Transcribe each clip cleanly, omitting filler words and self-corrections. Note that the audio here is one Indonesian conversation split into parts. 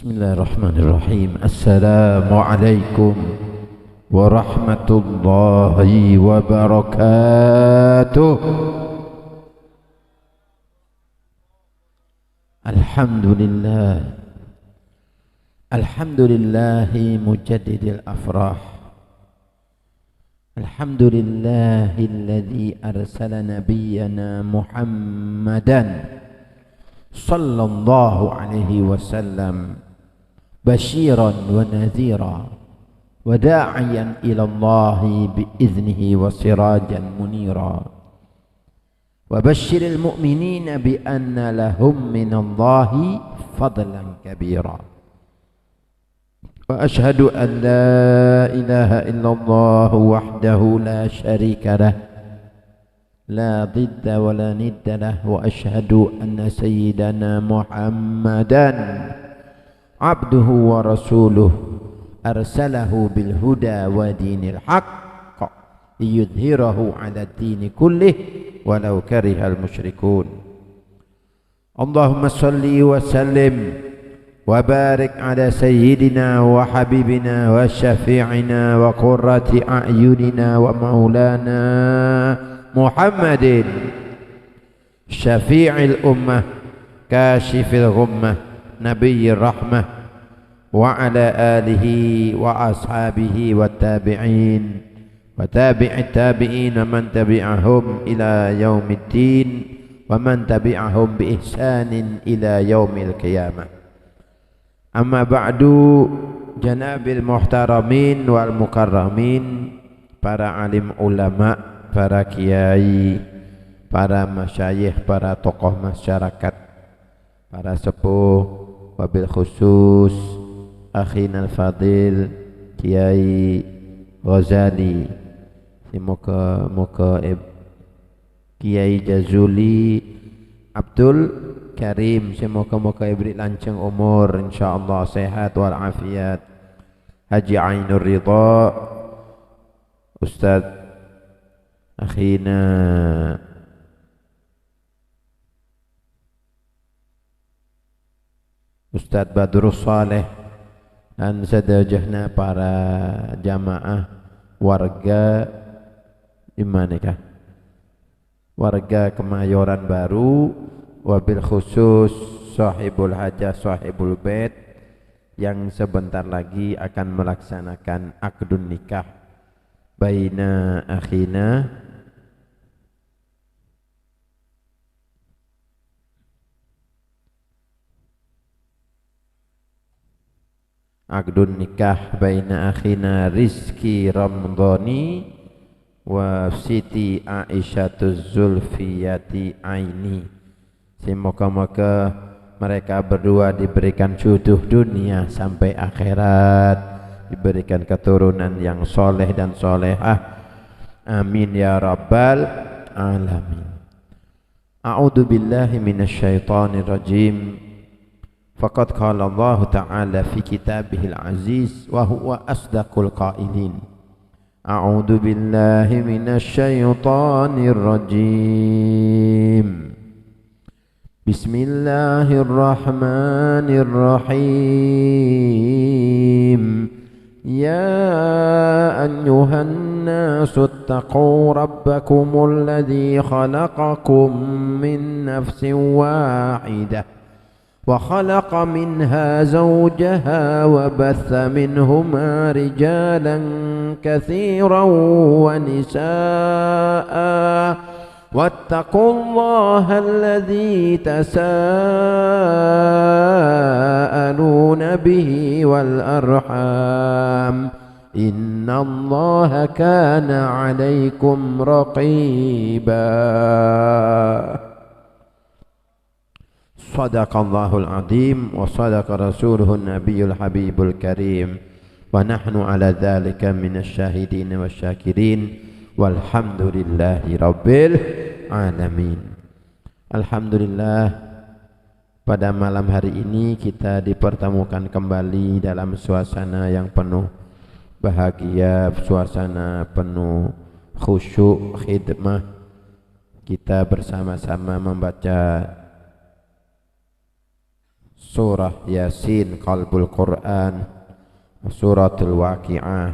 Bismillahirrahmanirrahim. Assalamualaikum warahmatullahi wabarakatuh. Alhamdulillah. Alhamdulillahi mujaddidil afrah. Alhamdulillahilladzi arsala nabiyyana Muhammadan sallallahu alaihi wasallam basyiran wa nadhira wa da'iyan ila Allah biiznihi wa sirajan munira wa basyiril mu'minina bi anna lahum minallahi fadlan kabira wa ashhadu an la ilaha illallah wahdahu la syarika lah la didda wa la nidda lah wa ashhadu anna sayyidana Muhammadan abduhu wa rasuluh arsalahu bil huda wa dinil haqq liyudhhirahu ala dini kullih walau karihal musyrikun. Allahumma salli wa sallim wa barik ala sayyidina wa habibina wa syafi'ina wa qurrati a'yunina wa maulana Muhammadin syafi'il ummah kashifil ghummah Nabiyyir rahmah wa ala alihi wa ashabihi wa tabi'in wa tabi'it tabi'in wa man tabi'ahum ila yaumiddin wa man tabi'ahum bi ihsanin ila yaumil qiyamah. Amma ba'du, janabil muhtaramin wal mukarramin, para alim ulama, para kiai, para masyayikh, para tokoh masyarakat, para sepuh, wabil khusus akhina al-fadil Kiai Ghazali, semoga Kiai Jazuli Abdul Karim, semoga diberi lanceng umur insyaallah, sehat wal afiat. Haji Ainur Ridha, Ustaz akhina Ustadz Badrus Saleh dan sedajahna para jamaah warga di manakah? Warga Kemayoran Baru, wabil khusus sahibul hajah, sahibul bait yang sebentar lagi akan melaksanakan akdun nikah baina akhina akdun nikah baina akhina Rizki Ramdhani wa Siti Aisyatuz Zulfiyati Aini. Semoga-moga mereka berdua diberikan jodoh dunia sampai akhirat, diberikan keturunan yang soleh dan solehah. Amin ya rabbal alamin. A'udzu billahi minasyaitonir rajim. Faqad qala Allah Ta'ala fi kitabihil aziz wa huwa asdaqul qailin. A'udzu billahi minasyaitonir rajim. Bismillahirrahmanirrahim. Ya ayyuhan nasu ittaqu rabbakumul ladzi khalaqakum min nafsin wahidah وخلق منها زوجها وبث منهما رجالا كثيرا ونساء واتقوا الله الذي تساءلون به والأرحام إن الله كان عليكم رقيبا. Sadaqallahul azim wa sadaqa rasuluhun nabiyul habibul karim wa nahnu ala dhalika minasyahidin wasyakirin walhamdulillahi rabbil alamin. Alhamdulillah, pada malam hari ini kita dipertemukan kembali dalam suasana yang penuh bahagia, suasana penuh khusyuk khidmah. Kita bersama-sama membaca surah Yasin qalbul Quran, suratul Waqi'ah,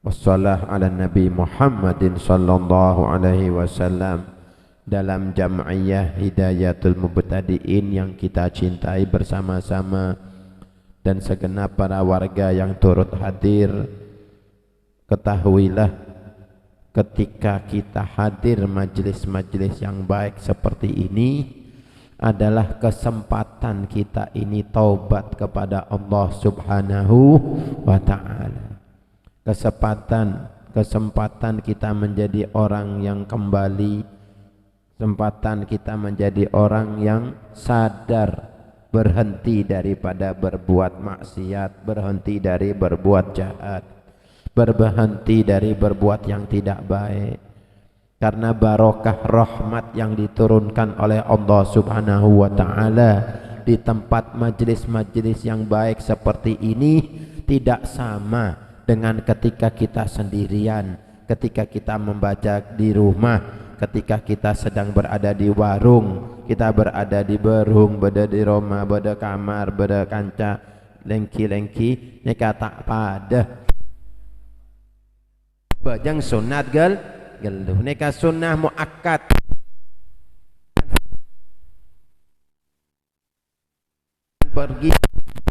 wassalah ala Nabi Muhammadin sallallahu alaihi wasallam dalam jam'iyah Hidayatul Mubtadi'in yang kita cintai bersama-sama, dan segenap para warga yang turut hadir. Ketahuilah, ketika kita hadir majelis-majelis yang baik seperti ini adalah kesempatan kita ini taubat kepada Allah Subhanahu wa ta'ala. Kesempatan kita menjadi orang yang kembali, kesempatan kita menjadi orang yang sadar, berhenti daripada berbuat maksiat, berhenti dari berbuat jahat, berhenti dari berbuat yang tidak baik. Karena barokah rahmat yang diturunkan oleh Allah Subhanahu wa ta'ala di tempat majelis-majelis yang baik seperti ini tidak sama dengan ketika kita sendirian, ketika kita membaca di rumah, ketika kita sedang berada di warung, kita berada di berung, berada di rumah, berada kamar, berada kanca, lengki-lengki, neka tak pada bajang sunat geluh, neka sunnah muakkad pergi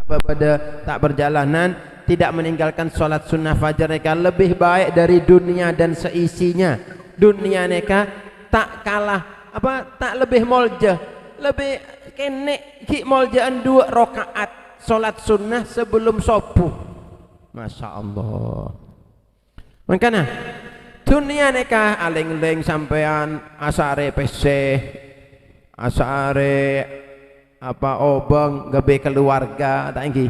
apa pada tak berjalanan, tidak meninggalkan sholat sunnah fajar, neka lebih baik dari dunia dan seisinya. Dunia neka tak kalah tak lebih molja, lebih kene ki moljaan 2 rakaat sholat sunnah sebelum subuh. Masya Allah. Makanya dunia neka aling-aling sampean asare PC, asare obeng gebe keluarga tak inggi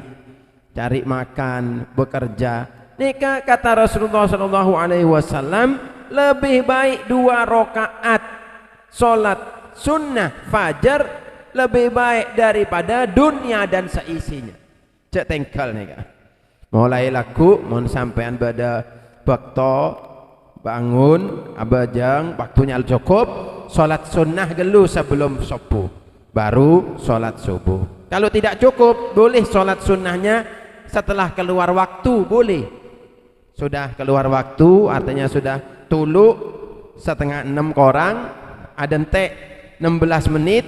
cari makan, bekerja. Neka kata Rasulullah sallallahu alaihi wasallam, lebih baik 2 rakaat sholat sunnah fajar lebih baik daripada dunia dan seisinya. Cek tengkal nih kak. Mulai laku mon sampean pada bakto bangun abajang waktunya cukup sholat sunnah gelu sebelum subuh, baru sholat subuh. Kalau tidak cukup boleh sholat sunnahnya setelah keluar waktu, boleh. Sudah keluar waktu artinya sudah tulu 5:30 korang ada entek 16 menit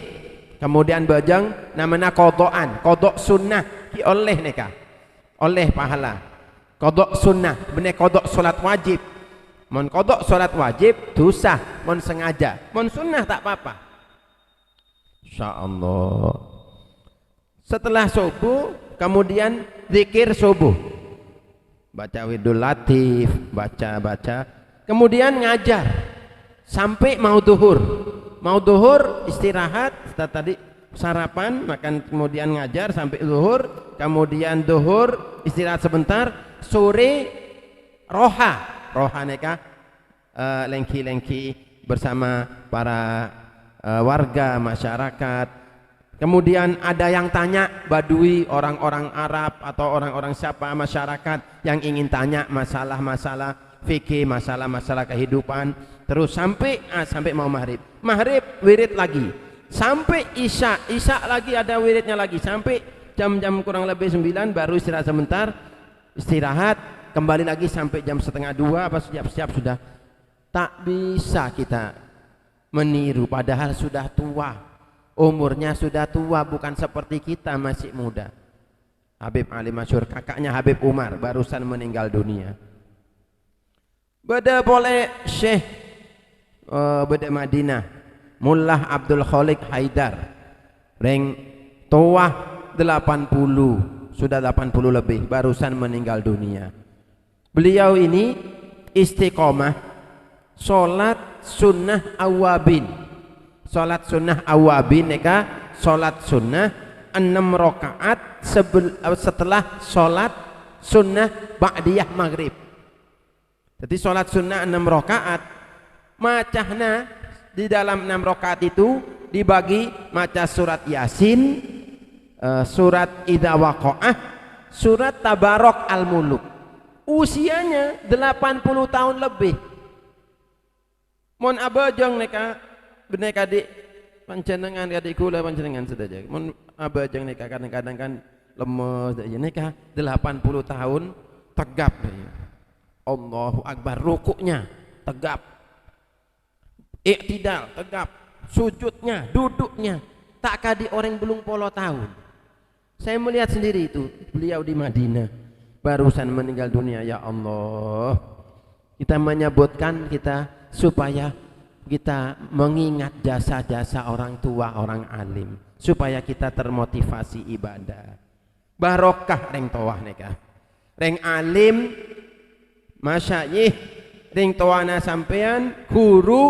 kemudian bajang namanya kodokan, kodok sunnah oleh neka oleh pahala kodok sunnah, bener kodok sholat wajib. Mon kodok sholat wajib dosa, mon sengaja, mon sunnah tak apa-apa. Insyaallah. Setelah subuh kemudian zikir subuh, baca widul latif, baca kemudian ngajar sampai mau duhur istirahat, setelah tadi sarapan makan kemudian ngajar sampai duhur, kemudian duhur istirahat sebentar, sore roha neka lengki-lengki bersama para warga masyarakat. Kemudian ada yang tanya, badui, orang-orang Arab atau orang-orang siapa masyarakat yang ingin tanya masalah-masalah fikih, masalah-masalah kehidupan, terus sampai mau maghrib wirid lagi, sampai isya lagi ada wiridnya lagi, sampai jam-jam kurang lebih 9 baru istirahat sebentar, istirahat kembali lagi sampai jam 1:30 apa siap-siap sudah. Tak bisa kita meniru padahal sudah tua, umurnya sudah tua, bukan seperti kita masih muda. Habib Ali Masyhur, kakaknya Habib Umar barusan meninggal dunia. Beda boleh Syekh beda Madinah Mullah Abdul Khalik Haidar reng tua 80, sudah 80 lebih barusan meninggal dunia. Beliau ini istiqomah sholat sunnah awabin. Sholat sunnah awabin neka sholat sunnah 6 rakaat setelah sholat sunnah ba'diyah maghrib. Jadi sholat sunnah 6 rakaat, macahna di dalam 6 rakaat itu dibagi maca surat Yasin, surat Idza Waqa'ah, surat Tabarok Al-Muluk. Usianya 80 tahun lebih. Mon abajang neka di panjenengan adik kula panjenengan sedaya mun abajeng nikah kadang-kadang kan lemes ya nikah 80 tahun tegap ya. Allahu Akbar, rukuknya tegap, iktidal tegap, sujudnya, duduknya tak kadi orang belum puluh tahun. Saya melihat sendiri itu beliau di Madinah barusan meninggal dunia. Ya Allah, kita menyebutkan kita supaya kita mengingat jasa-jasa orang tua, orang alim, supaya kita termotivasi ibadah. Barokah reng toah nikah, reng alim, masyayikh, reng toana sampean, guru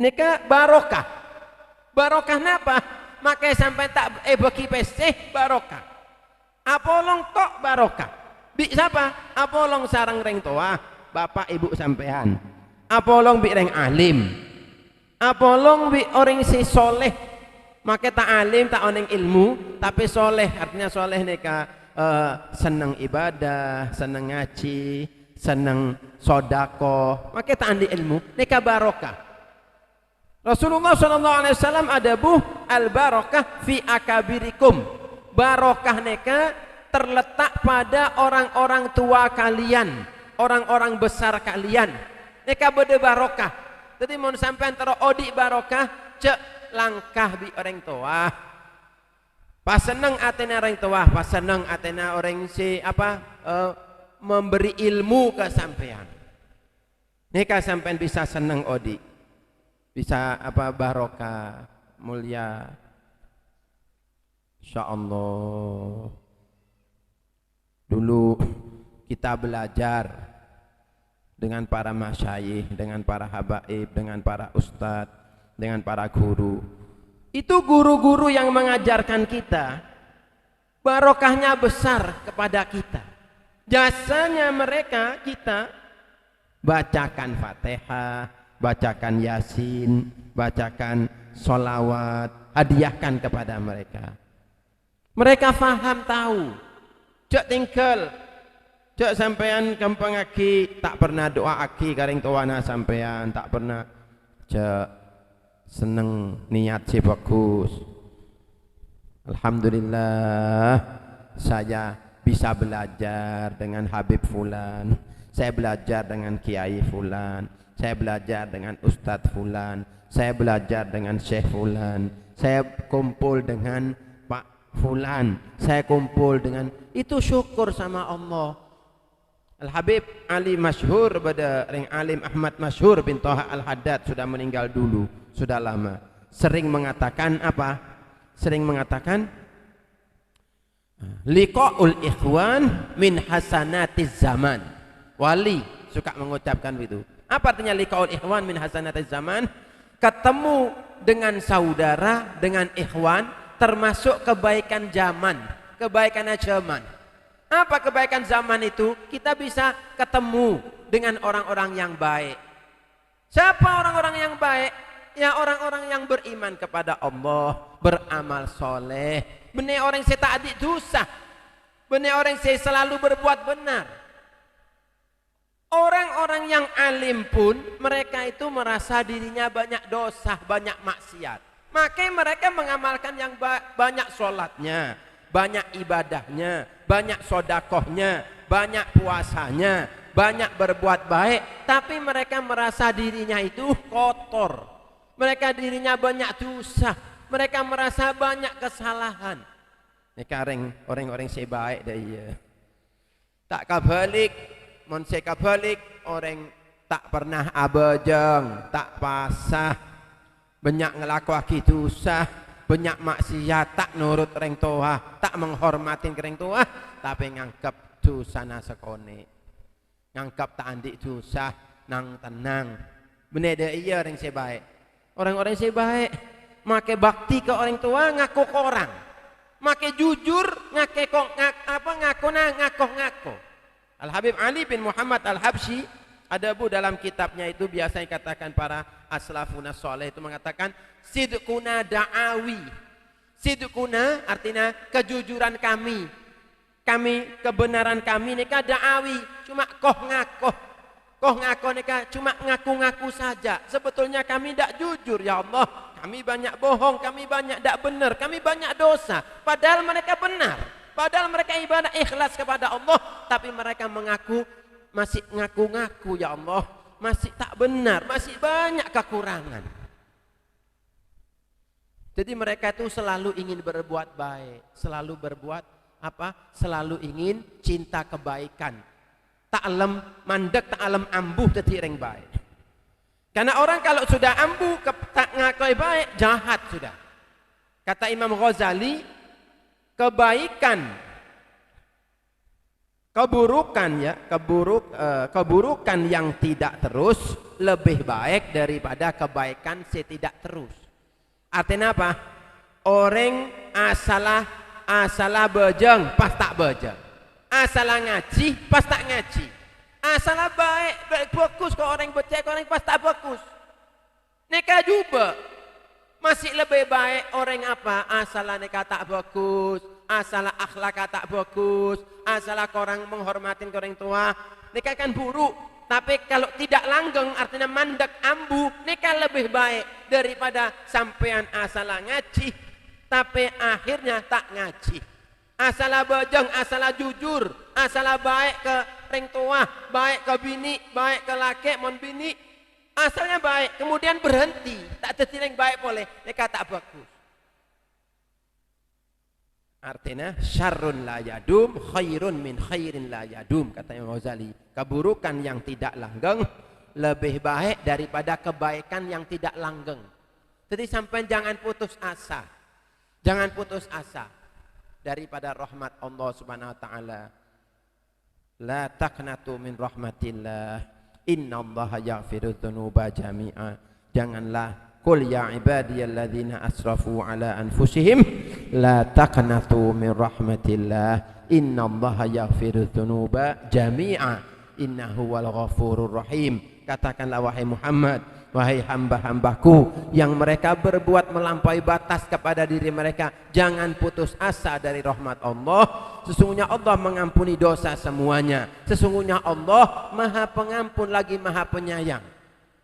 nikah barokah. Barokah napa? Makai sampai tak bagi peseh barokah. Apolong kok barokah. Bi siapa? Apolong sarang reng toah, bapak ibu sampean. Apolong bi reng alim, apolong bi orang si soleh, maka tak alim tak oneng ilmu tapi soleh, artinya soleh neka senang ibadah, senang ngaji, senang sodako, maka tak andi ilmu neka barokah. Rasulullah SAW ada al barokah fi akabirikum, barokah neka terletak pada orang-orang tua kalian, orang-orang besar kalian. Neka bede barokah. Jadi mau sampai antara odi barokah, cek langkah bi orang tua. Pas seneng atena orang tua, pas seneng atena orang si memberi ilmu ke sampean. Neka sampean bisa seneng odi, bisa barokah, mulia. Insya Allah. Dulu kita belajar dengan para masyayikh, dengan para habaib, dengan para ustadz, dengan para guru. Itu guru-guru yang mengajarkan kita, barokahnya besar kepada kita. Jasanya mereka kita bacakan Fatihah, bacakan Yasin, bacakan sholawat, hadiahkan kepada mereka. Mereka faham tahu. Cek tinggal cek sampean gampang aki tak pernah doa aki karing tuana sampean tak pernah cek seneng niat si bagus. Alhamdulillah saya bisa belajar dengan Habib Fulan, saya belajar dengan Kiai Fulan, saya belajar dengan Ustadz Fulan, saya belajar dengan Syekh Fulan, saya kumpul dengan Pak Fulan, saya kumpul dengan itu, syukur sama Allah. Al-Habib Ali Masyhur pada ring alim Ahmad Masyhur bin Toha Al-Haddad sudah meninggal dulu, sudah lama. Sering mengatakan apa? Sering mengatakan liqa'ul ikhwan min hasanatiz zaman. Wali suka mengucapkan itu. Apa artinya liqa'ul ikhwan min hasanatiz zaman? Ketemu dengan saudara, dengan ikhwan termasuk kebaikan zaman, kebaikan zaman. Apa kebaikan zaman itu? Kita bisa ketemu dengan orang-orang yang baik. Siapa orang-orang yang baik? Ya orang-orang yang beriman kepada Allah, beramal soleh, benar orang yang tak adik dosa, benar orang yang selalu berbuat benar. Orang-orang yang alim pun mereka itu merasa dirinya banyak dosa, banyak maksiat. Makanya mereka mengamalkan yang banyak sholatnya, banyak ibadahnya, banyak sodakohnya, banyak puasanya, banyak berbuat baik, tapi mereka merasa dirinya itu kotor, mereka dirinya banyak dosa, mereka merasa banyak kesalahan. Mereka orang-orang sebaik dia tak kabalik, mon kabalik orang tak pernah abajeng, tak pasah, banyak ngelakuin dosa, banyak maksiat, tak nurut reng toha, tak menghormatin reng toha, tapi nganggap dosa nasekone, nganggap tak andik dosa nang tenang. Bener dia iya orang sebaik. Orang-orang sebaik make bakti ke orang tua, ngaku ke orang, make jujur ngake kok ngaku. Al Habib Ali bin Muhammad Al Habsyi ada dalam kitabnya itu biasanya katakan para aslafuna soleh itu mengatakan sidquna da'awi. Sidquna artinya kejujuran kami, kebenaran kami nika da'awi, cuma koh ngaku nika cuma ngaku-ngaku saja. Sebetulnya kami tidak jujur ya Allah, kami banyak bohong, kami banyak tidak benar, kami banyak dosa. Padahal mereka benar, padahal mereka ibadah ikhlas kepada Allah, tapi mereka mengaku, masih ngaku-ngaku ya Allah, masih tak benar, masih banyak kekurangan. Jadi mereka itu selalu ingin berbuat baik, selalu berbuat apa? Selalu ingin cinta kebaikan. Ta'lam mandek, ta'lam ambuh tadi ring baik. Karena orang kalau sudah ambuh tak ngaku baik, jahat sudah. Kata Imam Ghazali, kebaikan, keburukan yang tidak terus lebih baik daripada kebaikan tidak terus. Artinya apa? Orang asalah bejeng pas tak bejeng, asalah ngaji pas tak ngaji, asalah baik bagus ke orang becek, orang pas tak bagus. Neka juga masih lebih baik orang apa? Asalah neka tak bagus, asalah akhlak tak bagus, asalah orang menghormatin orang tua, neka kan buruk. Tapi kalau tidak langgeng artinya mandek ambu, neka lebih baik daripada sampean asalah ngaji tapi akhirnya tak ngaji. Asalah bejeng, asalah jujur, asalah baik ke orang tua, baik ke bini, baik ke laki mon bini, asalnya baik, kemudian berhenti, tak tertilang baik boleh, neka tak bagus. Artinya syarrun la yadum khairun min khairin la yadum, kata Imam Ghazali. Keburukan yang tidak langgeng lebih baik daripada kebaikan yang tidak langgeng. Jadi sampai jangan putus asa. Jangan putus asa daripada rahmat Allah Subhanahu wa taala. La taqnatu min rahmatillah. Innallaha yaghfiru dzunuba jami'a. Janganlah qul ya ibadiyalladzina asrafu ala anfusihim la taqnatu min rahmatillah innallaha yaghfiru dzunuba jami'a innahu wal ghafurur rahim. Katakanlah wahai Muhammad, wahai hamba-hambaku yang mereka berbuat melampaui batas kepada diri mereka, jangan putus asa dari rahmat Allah. Sesungguhnya Allah mengampuni dosa semuanya. Sesungguhnya Allah Maha Pengampun lagi Maha Penyayang.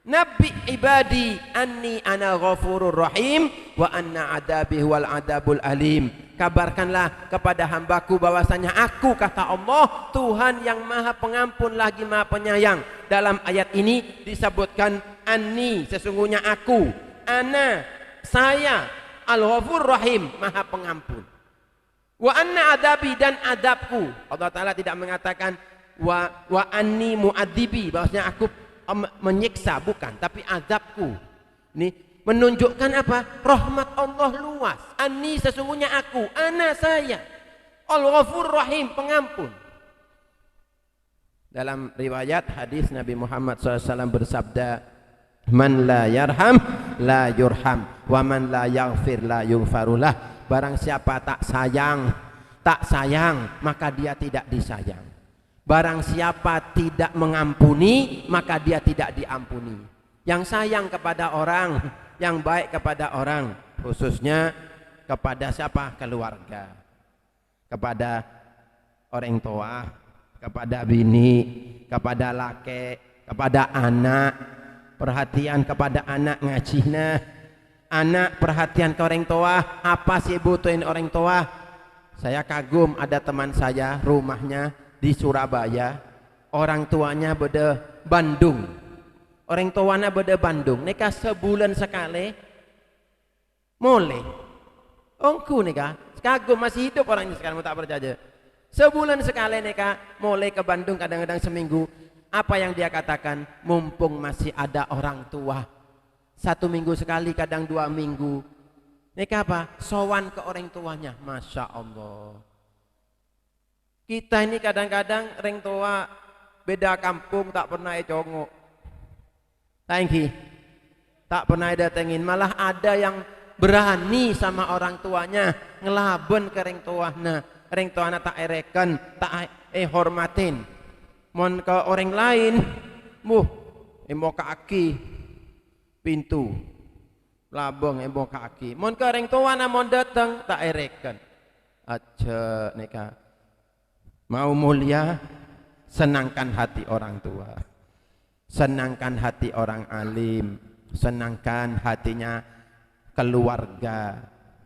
Nabi ibadi anni ana ghafurur rahim wa anna adabi wal adabul alim. Kabarkanlah kepada hambaku bahwasanya aku, kata Allah, Tuhan yang Maha Pengampun lagi Maha Penyayang. Dalam ayat ini disebutkan anni, sesungguhnya aku, ana, saya, al-ghafur rahim, Maha Pengampun. Wa anna adabi, dan adabku. Allah Ta'ala tidak mengatakan wa anni mu'adibi, bahwasanya aku menyiksa, bukan, tapi azabku. Ini menunjukkan apa? Rahmat Allah luas. Ani, sesungguhnya aku, ana, saya, Al-Ghafur Rahim, pengampun. Dalam riwayat hadis Nabi Muhammad SAW bersabda, man la yarham la yurham wa man la yaghfir la yughfarulah. Barang siapa tak sayang maka dia tidak disayang. Barang siapa tidak mengampuni maka dia tidak diampuni. Yang sayang kepada orang, yang baik kepada orang, khususnya kepada siapa? Keluarga, kepada orang tua, kepada bini, kepada laki, kepada anak. Perhatian kepada anak, ngajihna. Anak perhatian ke orang tua, apa sih butuhin orang tua? Saya kagum, ada teman saya rumahnya di Surabaya, orang tuanya beda Bandung, orang tuanya beda Bandung, nikah sebulan sekali, mulai, ongku nikah, kagum masih hidup orangnya sekarang, tak percaya, sebulan sekali nikah, mulai ke Bandung, kadang-kadang seminggu. Apa yang dia katakan? Mumpung masih ada orang tua, 1 minggu sekali, kadang 2 minggu, nikah apa? Sowan ke orang tuanya, masya Allah. Kita ini kadang-kadang orang tua beda kampung tak pernah congok, tak pernah datengin. Malah ada yang berani sama orang tuanya ngelaben ke orang tuanya. Orang tuanya tak erekan, tak hormatin. Mon ke orang lain, mau kaki pintu, labeng mau kaki. Mon ke orang tuanya mon datang tak erekan. Aja neka. Mau mulia, senangkan hati orang tua, senangkan hati orang alim, senangkan hatinya keluarga.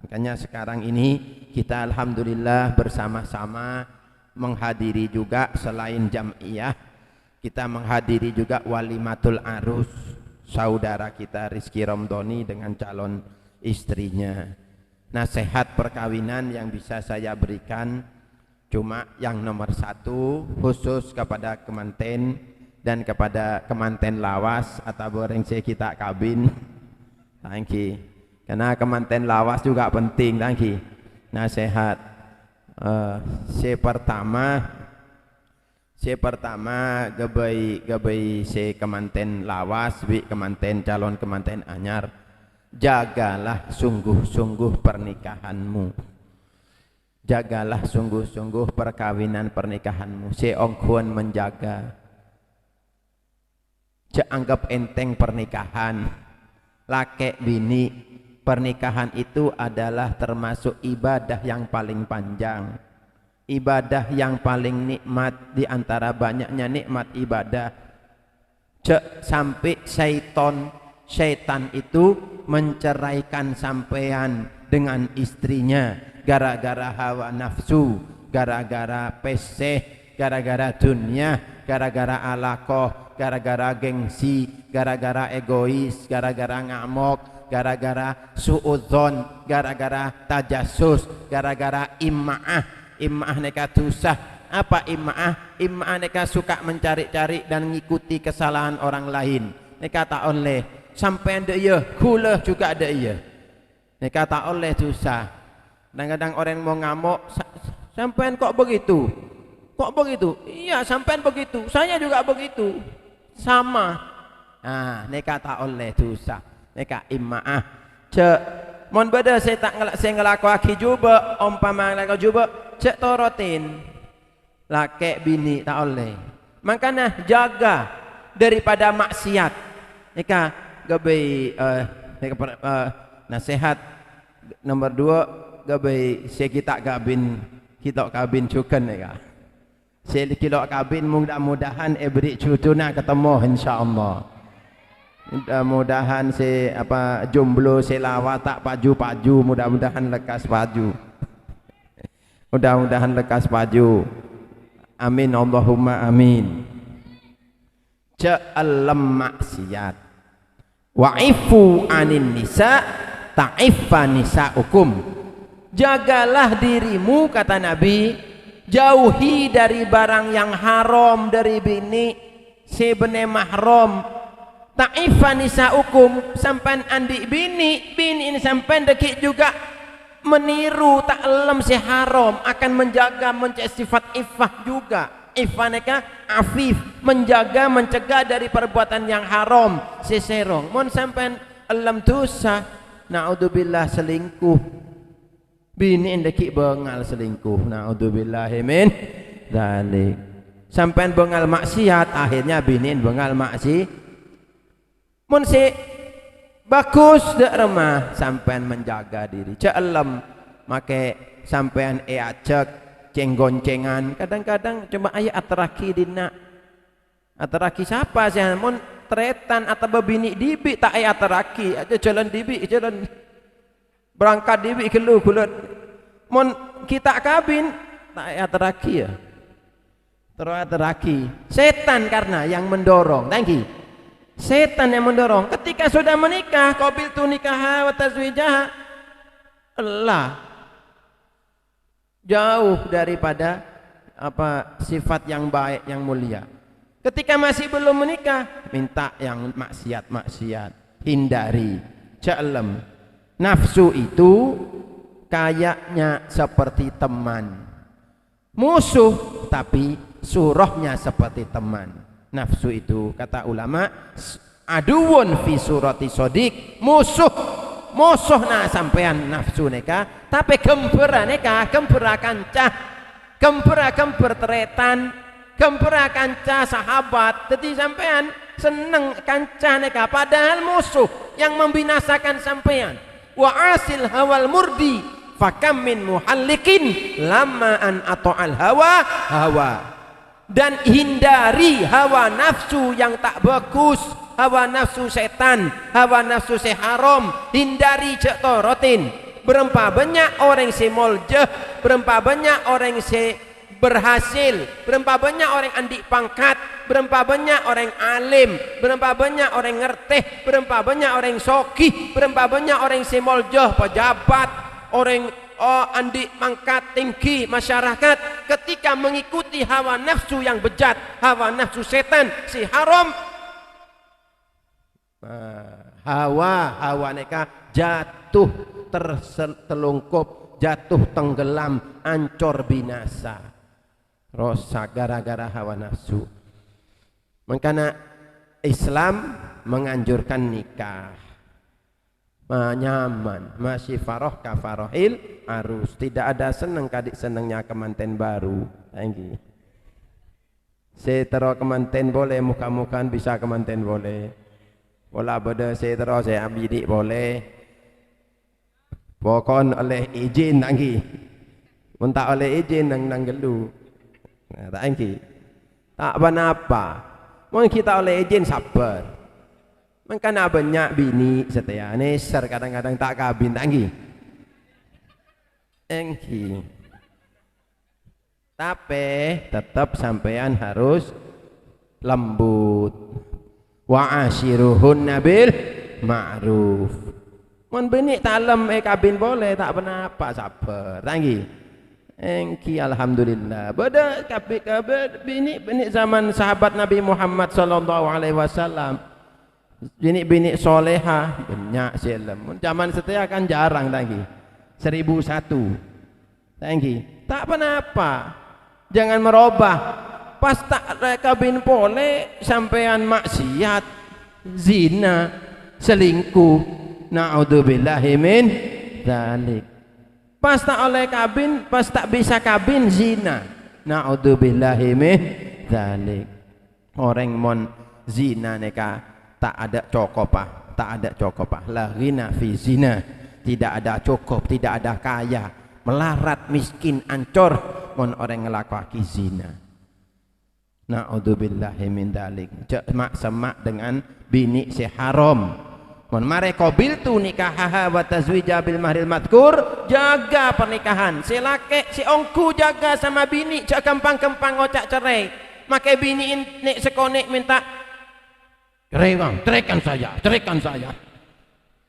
Makanya sekarang ini kita alhamdulillah bersama-sama menghadiri juga selain jam'iyah, kita menghadiri juga walimatul arus saudara kita Rizky Romdoni dengan calon istrinya. Nasihat perkawinan yang bisa saya berikan cuma yang nomor satu, khusus kepada kemanten dan kepada kemanten lawas atau berengse kita kabin. Thank you. Karena kemanten lawas juga penting, thank you. Nasihat pertama gabai kemanten lawas bi kemanten calon kemanten anyar, jagalah sungguh-sungguh pernikahanmu, jagalah sungguh-sungguh perkawinan pernikahanmu. Ongkuan menjaga, anggap enteng pernikahan. Laki bini, pernikahan itu adalah termasuk ibadah yang paling panjang, ibadah yang paling nikmat di antara banyaknya nikmat ibadah. Sampai syaitan itu menceraikan sampean dengan istrinya gara-gara hawa nafsu, gara-gara peseh, gara-gara dunia, gara-gara alakoh, gara-gara gengsi, gara-gara egois, gara-gara ngamuk, gara-gara suudzon, gara-gara tajasus, gara-gara ima'ah neka tusah. Apa ima'ah? Ima'ah neka suka mencari-cari dan mengikuti kesalahan orang lain. Neka tak oleh sampai ada iya, kula juga ada iya. Neka tak oleh susah. Kadang-kadang orang mau ngamuk, sampean kok begitu? Kok begitu? Iya, sampean begitu. Saya juga begitu. Sama. Nah, neka tak oleh susah. Neka ima'ah. Mon beda saya ngelakuake juga, umpama ngelakuake juga, cek torotin. Laki bini tak oleh. Makanya jaga daripada maksiat. Neka gabai nasihat nomor 2, gabai saya kita kabin cukan neka. Saya kilo kabin, mudah-mudahan beri cutuna ketemu insyaallah. Mudah-mudahan saya jomblo selawat tak paju-paju, mudah-mudahan lekas paju. Mudah-mudahan lekas paju. Amin Allahumma amin. Ja'allam maksiat. Wa'ifu anin nisa ta'iffa nisa'ukum. Jagalah dirimu, kata Nabi, jauhi dari barang yang haram dari bini, sebene mahram. Ta'iffa nisa'ukum, sampan andi bini ini sampan dekik juga meniru ta'lam si haram, akan menjaga sifat iffah juga. Iffah neka afif, menjaga mencegah dari perbuatan yang haram, seserong. Mon sampan alam dosa, naudzubillah selingkuh. Bini dekik bengal selingkuh, naudzubillah min dzalik. Sampan bengal maksiat, akhirnya bini bengal maksiat. Mun si bagus dak remah, sampean menjaga diri. Ca'alam make sampean acek ceng-goncengan. Kadang-kadang cuma ayat atraki dina. Atraki siapa sih? Mun tretan atau bebini dibi tak ayat atraki, aja jalan dibi, jalan berangkat dibi kelu kulut. Mun kita kabin tak ayat atraki ya. Terus atraki. Setan karena yang mendorong. Thank you. Setan yang mendorong. Ketika sudah menikah, qabil tu nikah wa tazwijah, Allah jauh daripada sifat yang baik yang mulia. Ketika masih belum menikah, minta yang maksiat, hindari. Ja'lam. Nafsu itu kayaknya seperti teman, musuh tapi surahnya seperti teman. Nafsu itu, kata ulama, aduun fi surati sodik, musuh nah sampean nafsu neka, tapi gembira neka, gembira kancah, gembira teretan, gembira kancah sahabat. Jadi sampean seneng kancah neka, padahal musuh yang membinasakan sampean. Wa asil hawal murdi, fakam min muhallikin lama an ato'al hawa. Dan hindari hawa nafsu yang tak bagus, hawa nafsu setan, hawa nafsu se haram, hindari cek torotin. Berempa banyak orang se moljeh, berempa banyak orang se berhasil, berempa banyak orang andik pangkat, berempa banyak orang alim, berempa banyak orang ngerteh, berempa banyak orang sokih, berempa banyak orang se moljeh, pejabat, orang andik pangkat tinggi masyarakat, ketika mengikuti hawa nafsu yang bejat, hawa nafsu setan, si haram, hawa neka jatuh terselungkup, jatuh tenggelam, ancur binasa, rosak gara-gara hawa nafsu. Makanya Islam menganjurkan nikah, nyaman, masih faroh kafarohil arus, tidak ada seneng kadik senengnya kemanten baru. Thank setero kemanten boleh, muka-mukaan bisa kemanten boleh, bola beda setero saya bidik boleh, pokon oleh izin tangki, minta oleh izin nang gelu, tangki, tak apa-apa, mau kita oleh izin sabar. Makanya banyak bini setia neser kadang-kadang tak kabin tangki, engki. Tapi tetap sampean harus lembut. Wa ashiruhun nabil ma'ruf. Mun bini talem kabin boleh, tak apa-apa, sabar tangki. Engki alhamdulillah. Beda bini zaman sahabat Nabi Muhammad sallallahu alaihi wasallam. Bini soleha banyak silem. Zaman setia kan jarang tangki. 1001 tangki. Tak apa-apa. Jangan merubah. Pas tak kabin boleh sampean maksiat, zina, selingkuh. Na'udzubillahi min dzalik. Pas tak oleh kabin, pas tak bisa kabin zina. Na'udzubillahi min dzalik. Orang mon zina neka tak ada cokopah, tak ada cokopah. La ghina fi zina. Tidak ada cukup, tidak ada kaya, melarat, miskin, ancur mon orang ngelakoni zina. Na'udzubillahi min dzalik. Mak semak dengan bini si haram. Mon mare qabil tu nikahaha wa tazwija bil mahril madkur, jaga pernikahan. Si laki si ongku jaga sama bini, cak gampang-gampang ngocak cerai. Make bini nek sekonek minta cerai bang, ceraikan saya.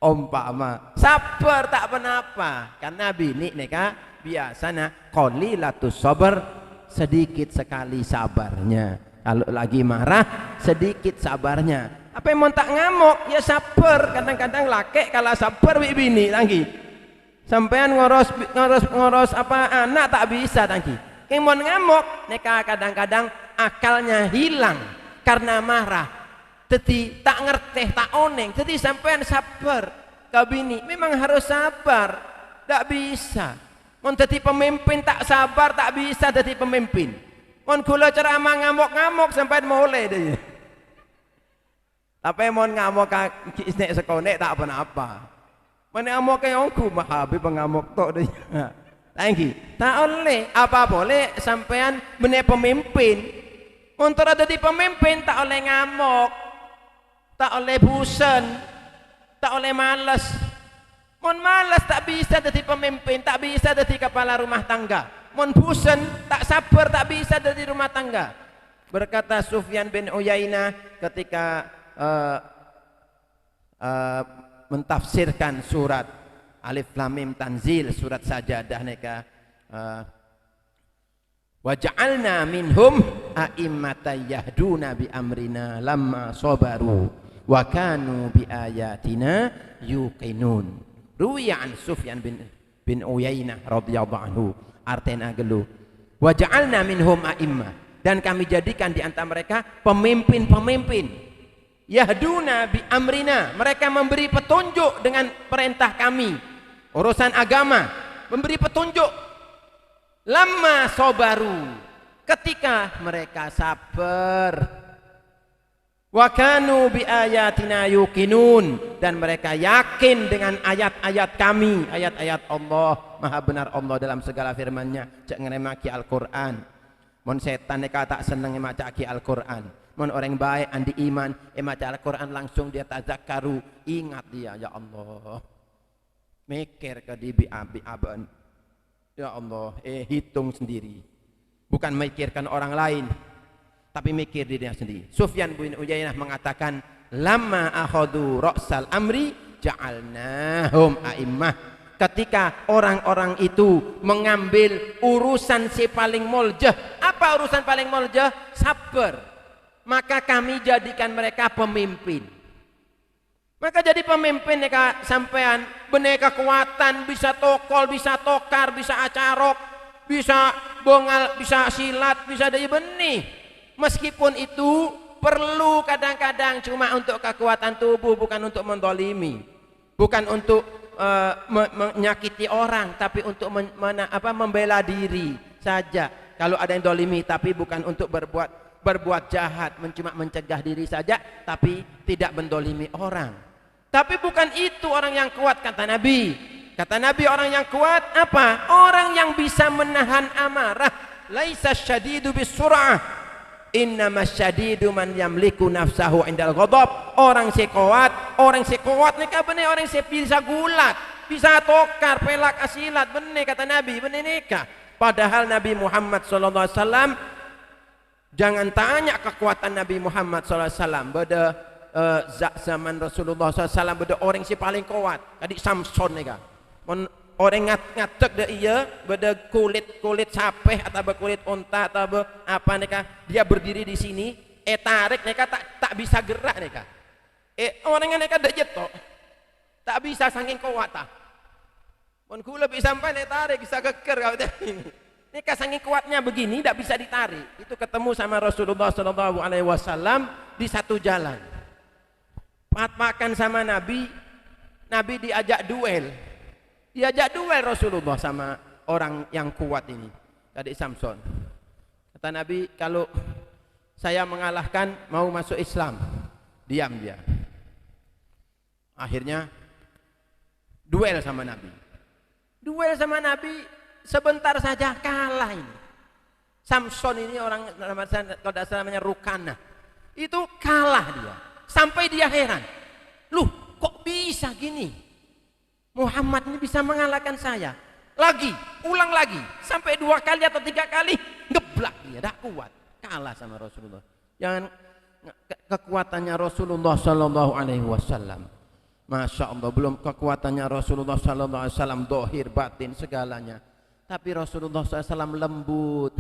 Umpama sabar tak apa-apa, karena bini neka biasanya qalilatus sabar, sedikit sekali sabarnya. Kalau lagi marah sedikit sabarnya. Apa yang mau tak ngamuk ya sabar. Kadang-kadang laki kalau sabar bini lagi. Sampean ngoros apa anak tak bisa lagi. Yang mau ngamuk neka kadang-kadang akalnya hilang karena marah. Jadi tak ngerti, tak oneng. Jadi sampean sabar ke bini. Memang harus sabar. Tak bisa. Mau jadi pemimpin tak sabar, tak bisa jadi pemimpin. Mau gula ceramah ngamuk-ngamuk sampai mulai deh. Tapi mau ngamuk kisnek sekonek tak apa-apa. Mana ngamuk ke ongku mahabi pengamuk tok deh. Thank you. Tak oleh apa boleh sampean benih pemimpin. Untuk jadi pemimpin tak oleh ngamuk, tak oleh bosan, tak oleh malas. Mon malas tak bisa jadi pemimpin, tak bisa jadi kepala rumah tangga. Mon bosan, tak sabar, tak bisa jadi rumah tangga. Berkata Sufyan bin Uyainah ketika mentafsirkan surat Alif Lam Mim Tanzil, surat Sajadah neka, wa ja'alna minhum a'immatan yahduna bi amrina lamma sabaru wa kanu bi ayatina yuqinun. Ruwiya an Sufyan bin Uyainah radhiyallahu anhu, artinya gelu wa ja'alna minhum a'immah, dan kami jadikan di antara mereka pemimpin-pemimpin yahduna bi amrina, mereka memberi petunjuk dengan perintah kami, urusan agama, memberi petunjuk. Lama sobaru, ketika mereka sabar. Wa kanu bi ayatina yuqinun, dan mereka yakin dengan ayat-ayat kami, ayat-ayat Allah. Maha benar Allah dalam segala firman-Nya. Cak ngeremaki Al-Qur'an. Mon setan neka tak seneng maca Al-Qur'an. Mon orang baik andi iman maca Al-Qur'an langsung dia tazakkaru, ingat dia ya Allah. Mikir ke di aban. Ya Allah, hitung sendiri. Bukan mikirkan orang lain, tapi mikir dirinya sendiri. Sufyan bin Uyainah mengatakan, "Lamma akhadhu ra'sal amri ja'alnahum a'immah." Ketika orang-orang itu mengambil urusan si paling muljah. Apa urusan paling muljah? Sabar. Maka kami jadikan mereka pemimpin. Maka jadi pemimpin mereka sampean benih kekuatan, bisa tokol, bisa tokar, bisa acarok, bisa bongal, bisa silat, bisa daya benih. Meskipun itu perlu kadang-kadang cuma untuk kekuatan tubuh, bukan untuk mendolimi, bukan untuk menyakiti orang, tapi untuk membela diri saja. Kalau ada yang dolimi, tapi bukan untuk berbuat jahat, cuma mencegah diri saja, tapi tidak mendolimi orang. Tapi bukan itu orang yang kuat, kata Nabi. Kata Nabi, orang yang kuat apa? Orang yang bisa menahan amarah. Laisa syadidu bisur'ah, innamas syadidu man yamliku nafsahu indal ghadab. Orang si kuat nikah benih, orang si bisa gulat, bisa tokar, pelak, asilat, benih kata Nabi, benih nikah. Padahal Nabi Muhammad SAW, jangan tanya kekuatan Nabi Muhammad SAW. Pada zaman Rasulullah SAW, pada orang si paling kuat, tadi Samson nikah. Orang ngatek dah iya, pada kulit sapeh atau kulit unta atau apa nikah, dia berdiri di sini, tarik nikah tak bisa gerak nikah. Orang yang nikah dah jatuh, tak bisa saking kuat ah. Mon kula bisa sampai tarik bisa geger kau ini. Nikah saking kuatnya begini, tak bisa ditarik. Itu ketemu sama Rasulullah SAW di satu jalan. Makan sama Nabi, Nabi diajak duel. Diajak duel Rasulullah sama orang yang kuat ini, tadi Samson. Kata Nabi, kalau saya mengalahkan mau masuk Islam. Diam dia. Akhirnya duel sama Nabi. Duel sama Nabi sebentar saja kalah ini. Samson ini orang kalau tidak salah namanya Rukana. Itu kalah dia. Sampai dia heran. Loh, kok bisa gini? Muhammad ini bisa mengalahkan saya. Lagi, ulang lagi, sampai 2 kali atau 3 kali, ngeblak dia, tak kuat, kalah sama Rasulullah. Jangan kekuatannya Rasulullah SAW. Masya Allah, belum kekuatannya Rasulullah SAW, dohir, batin, segalanya. Tapi Rasulullah SAW lembut,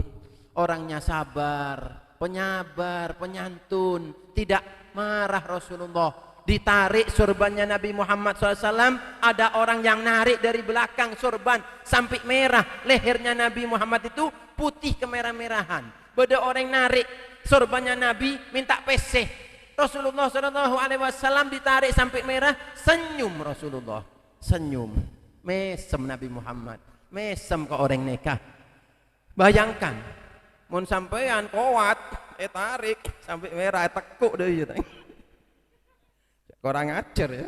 orangnya sabar, penyabar, penyantun, tidak marah Rasulullah. Ditarik sorbannya Nabi Muhammad SAW, ada orang yang narik dari belakang sorban sampai merah. Lehernya Nabi Muhammad itu putih kemerah-merahan. Beda orang narik sorbannya Nabi minta peseh. Rasulullah SAW ditarik sampai merah, senyum Rasulullah, senyum, mesem Nabi Muhammad, mesem ke orang nikah. Bayangkan, mun sampean kuat, tarik sampai merah, tekuk deh gitu. Orang ajar ya,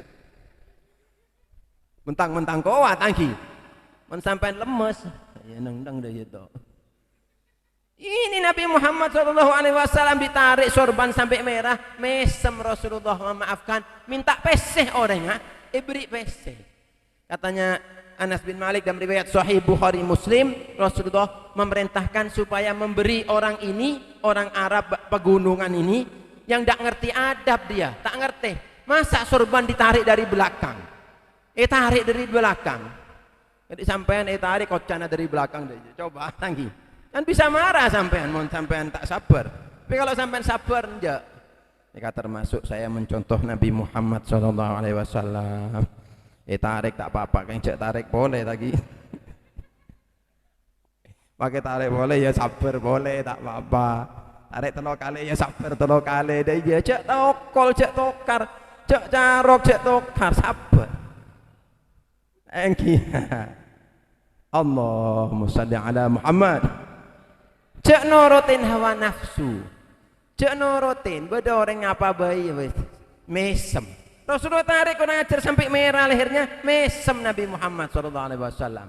mentang-mentang kuat lagi, mensampai lemes, ya nendang deh itu. Ini Nabi Muhammad SAW ditarik sorban sampai merah, mesem Rasulullah memaafkan, minta peseh orangnya, beri peseh. Katanya Anas bin Malik dalam riwayat Sahih Bukhari Muslim, Rasulullah memerintahkan supaya memberi orang ini, orang Arab pegunungan ini, yang tak ngerti adab dia, tak ngerti. Masa sorban ditarik dari belakang? Tarik dari belakang. Jadi sampean tarik kocana dari belakang deh. Coba lagi. Kan bisa marah sampean, mau sampean tak sabar. Tapi kalau sampean sabar enggak. Ini termasuk saya mencontoh Nabi Muhammad SAW. Tarik tak apa-apa, kan cek tarik boleh lagi. Pakai tarik boleh ya, sabar boleh tak apa-apa. Tarik 3 kali ya, sabar 3 kali deh ya. Cek tokol, cek tokar. Cek carok, cek tokar, sabar. Engki. Allahumma shalli ala Muhammad. Cek norotin hawa nafsu. Cek norotin, beda orang apa bayi mesem. Rasulullah tarik orang ajar sampai merah lehernya, mesem Nabi Muhammad SAW.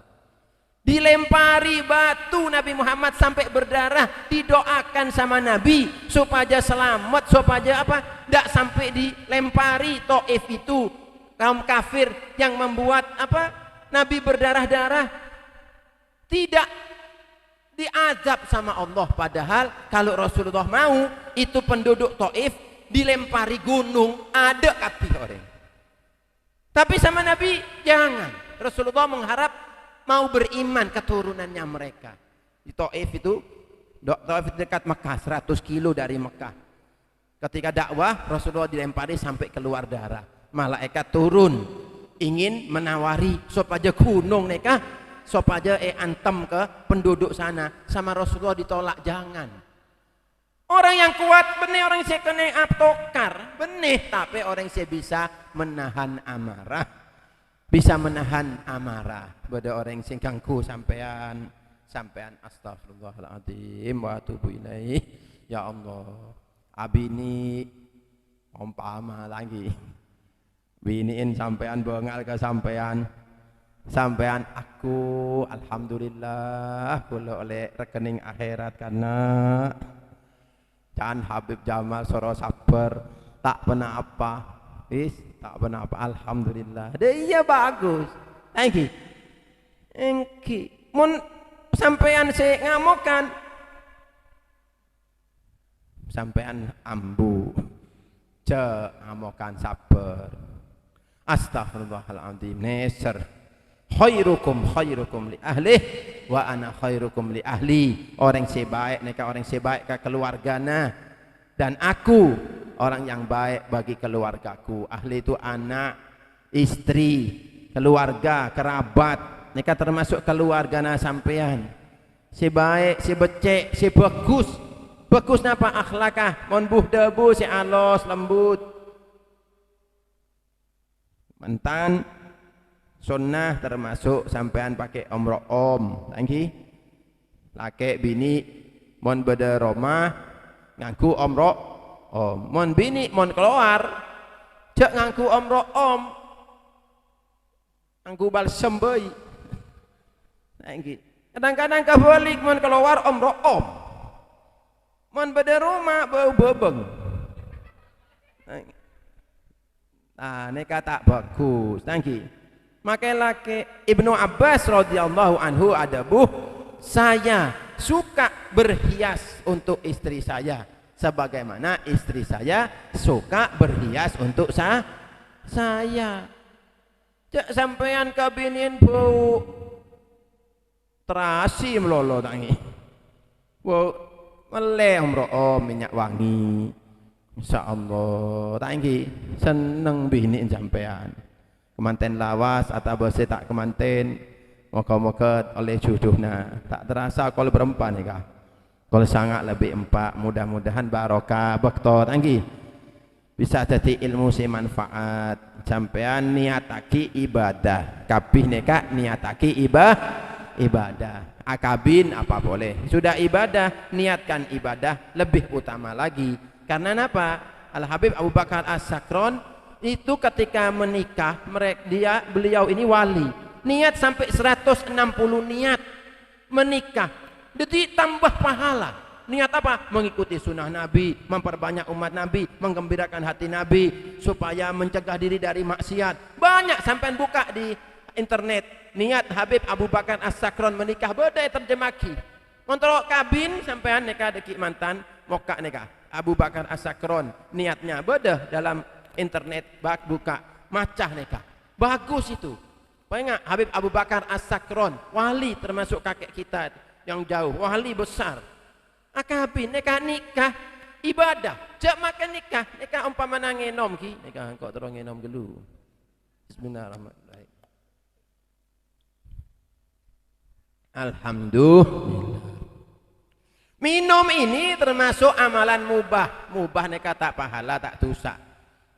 Dilempari batu Nabi Muhammad sampai berdarah, didoakan sama Nabi supaya selamat, supaya apa? Tidak sampai dilempari Taif itu kaum kafir yang membuat apa? Nabi berdarah-darah. Tidak diazab sama Allah, padahal kalau Rasulullah mau itu penduduk Taif dilempari gunung ada kabeh orang. Tapi sama Nabi jangan. Rasulullah mengharap mau beriman keturunannya mereka. Di Taif itu, Taif dekat Mekah, 100 kilo dari Mekah. Ketika dakwah, Rasulullah dilempari sampai keluar darah. Malaikat turun, ingin menawari supaya gunung mereka, supaya antem ke penduduk sana. Sama Rasulullah ditolak, jangan. Orang yang kuat benih, orang yang kena aptokar benih, tapi orang yang bisa menahan amarah. Bisa menahan amarah. Pada orang sing ganggu sampean astagfirullahaladzim wa atubu ilaih. Ya Allah, abini umpama lagi biniin sampean bengal ke sampean aku alhamdulillah kula oleh rekening akhirat karena Can Habib Jamal Soro sabar tak pernah apa tak pernah apa, alhamdulillah. Iya bagus. Engki. Mun sampean saya ngamokan, sampean ambu, ngamokan sabar. Astaghfirullahaladzim. Neser. Khairukum li ahli wa ana khairukum li ahli. Orang sebaik neka orang sebaik ke keluargana, dan aku orang yang baik bagi keluargaku. Ahli itu anak, istri, keluarga, kerabat. Mereka termasuk keluarga sampean. Si baik, si becek, si bagus. Bagus napa akhlakah? Mon buh debu, si alos, lembut. Mantan sunnah termasuk sampean pakai om. Lagi laki bini mon beda rumah ngaku mon bini mon keluar cek ngangku ngangku balsem bayi. Kadang-kadang kebalik mon keluar mon beda rumah bau bebeng. Nah neka tak bagus. Maka laki Ibnu Abbas radhiyallahu anhu ada saya suka berhias untuk istri saya sebagaimana istri saya suka berhias untuk saya. Cek sampean kabinin bau terasi melolo tangi. Bau meleh minyak wangi. Insyaallah tangi seneng biniin sampean. Kemanten lawas atau bose tak kemanten. Moga-moga oleh jodohna tak terasa kalau berempat nih kah. Kalau sangat lebih empat, mudah-mudahan barokah bekto tanggi bisa jadi ilmu si manfaat. Sampean niataki ibadah, kabih neka niataki ibadah. Akabin apa boleh, sudah ibadah niatkan ibadah lebih utama lagi. Karena apa? Al Habib Abu Bakar As-Sakron itu ketika menikah beliau ini wali, niat sampai 160 niat menikah. Jadi tambah pahala. Niat apa? Mengikuti sunnah Nabi, memperbanyak umat Nabi, menggembirakan hati Nabi, supaya mencegah diri dari maksiat. Banyak sampai buka di internet. Niat Habib Abu Bakar As-Sakron menikah beda terjemaki. Untuk kabin sampean nikah deki mantan, moka nikah Abu Bakar As-Sakron. Niatnya beda dalam internet buka macah nikah. Bagus itu. Banyak Habib Abu Bakar As-Sakron, wali termasuk kakek kita yang jauh, wali besar. Akabin nikah ibadah. Jak makan nikah umpama ngenom ki, nikah kok terus ngenom gelu. Bismillahirrahmanirrahim. Alhamdulillah. Minum ini termasuk amalan mubah. Mubah nikah tak pahala, tak dosa.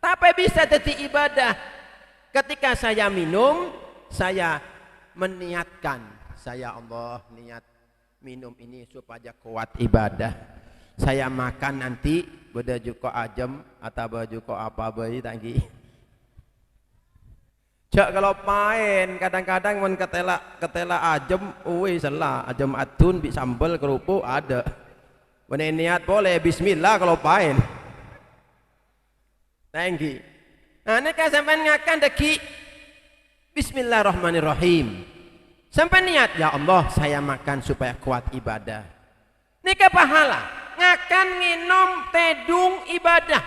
Tapi bisa jadi ibadah. Ketika saya minum, saya meniatkan, saya Allah niat minum ini supaya kuat ibadah. Saya makan nanti beda juga ajem atau baju ko apa bayi tanggi. Jak kalau main kadang-kadang men ketela ajem, salah ajem adun bi sambal kerupuk ada. Mana niat boleh bismillah kalau main. Tanggi. Nah, ini kan sampai ngakan deki bismillahirrahmanirrahim. Sampai niat ya Allah saya makan supaya kuat ibadah. Nika pahala. Ngakan nginom tedung ibadah.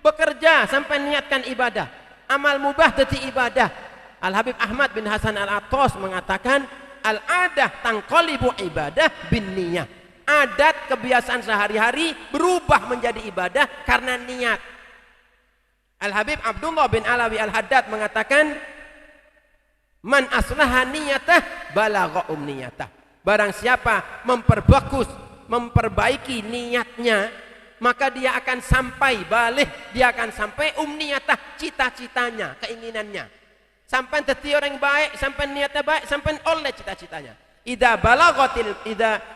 Bekerja sampai niatkan ibadah. Amal mubah dadi ibadah. Al-Habib Ahmad bin Hasan Al-Attas mengatakan al-adah tangqalibu ibadah bin niyah. Adat kebiasaan sehari-hari berubah menjadi ibadah karena niat. Al-Habib Abdullah bin Alawi Al-Haddad mengatakan man aslaha niyatah balagha umniyatah. Barang siapa memperbaiki niatnya, maka dia akan sampai balik, dia akan sampai umniyatah, cita-citanya, keinginannya. Sampai dadi orang baik, sampai niatnya baik, sampai oleh cita-citanya. Idza